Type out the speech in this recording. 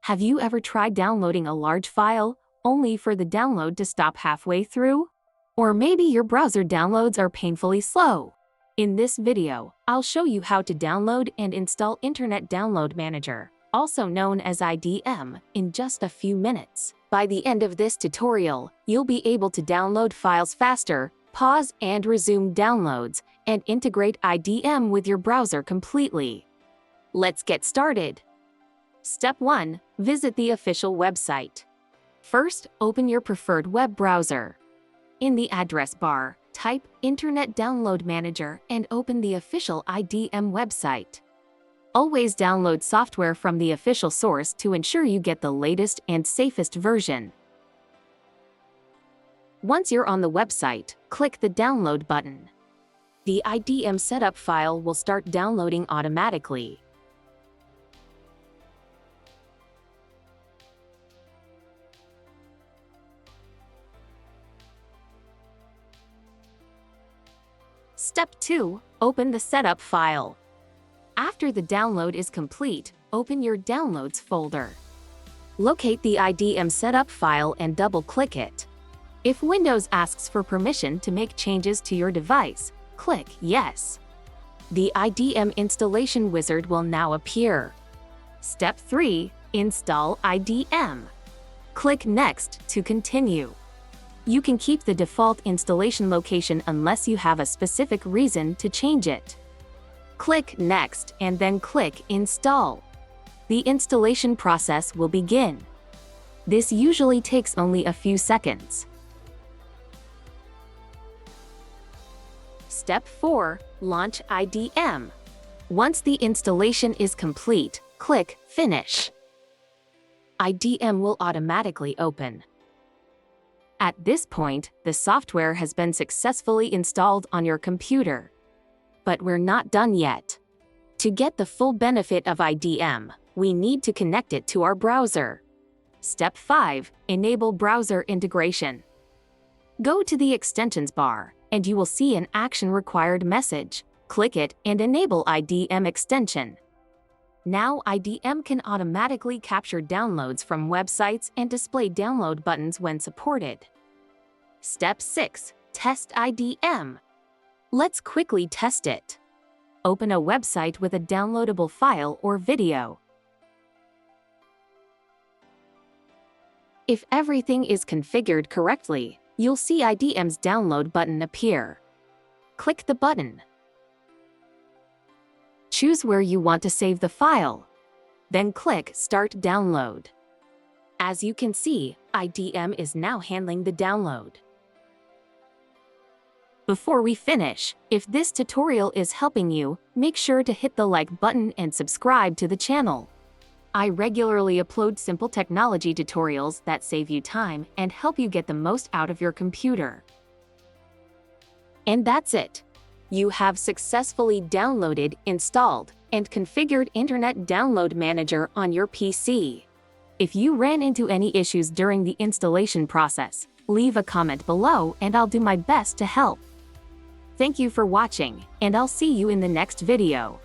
Have you ever tried downloading a large file, only for the download to stop halfway through? Or maybe your browser downloads are painfully slow. In this video, I'll show you how to download and install Internet Download Manager, also known as IDM, in just a few minutes. By the end of this tutorial, you'll be able to download files faster, pause and resume downloads, and integrate IDM with your browser completely. Let's get started. Step 1. Visit the official website. First, open your preferred web browser. In the address bar, type Internet Download Manager and open the official IDM website. Always download software from the official source to ensure you get the latest and safest version. Once you're on the website, click the Download button. The IDM setup file will start downloading automatically. Step 2. Open the setup file. After the download is complete, open your Downloads folder. Locate the IDM setup file and double-click it. If Windows asks for permission to make changes to your device, click Yes. The IDM installation wizard will now appear. Step 3. Install IDM. Click Next to continue. You can keep the default installation location unless you have a specific reason to change it. Click Next and then click Install. The installation process will begin. This usually takes only a few seconds. Step 4. Launch IDM. Once the installation is complete, click Finish. IDM will automatically open. At this point, the software has been successfully installed on your computer. But we're not done yet. To get the full benefit of IDM, we need to connect it to our browser. Step 5. Enable browser integration. Go to the extensions bar, and you will see an action required message. Click it and enable IDM extension. Now IDM can automatically capture downloads from websites and display download buttons when supported. Step 6. Test IDM. Let's quickly test it. Open a website with a downloadable file or video. If everything is configured correctly, you'll see IDM's download button appear. Click the button. Choose where you want to save the file. Then click Start Download. As you can see, IDM is now handling the download. Before we finish, if this tutorial is helping you, make sure to hit the like button and subscribe to the channel. I regularly upload simple technology tutorials that save you time and help you get the most out of your computer. And that's it. You have successfully downloaded, installed, and configured Internet Download Manager on your PC. If you ran into any issues during the installation process, leave a comment below and I'll do my best to help. Thank you for watching, and I'll see you in the next video.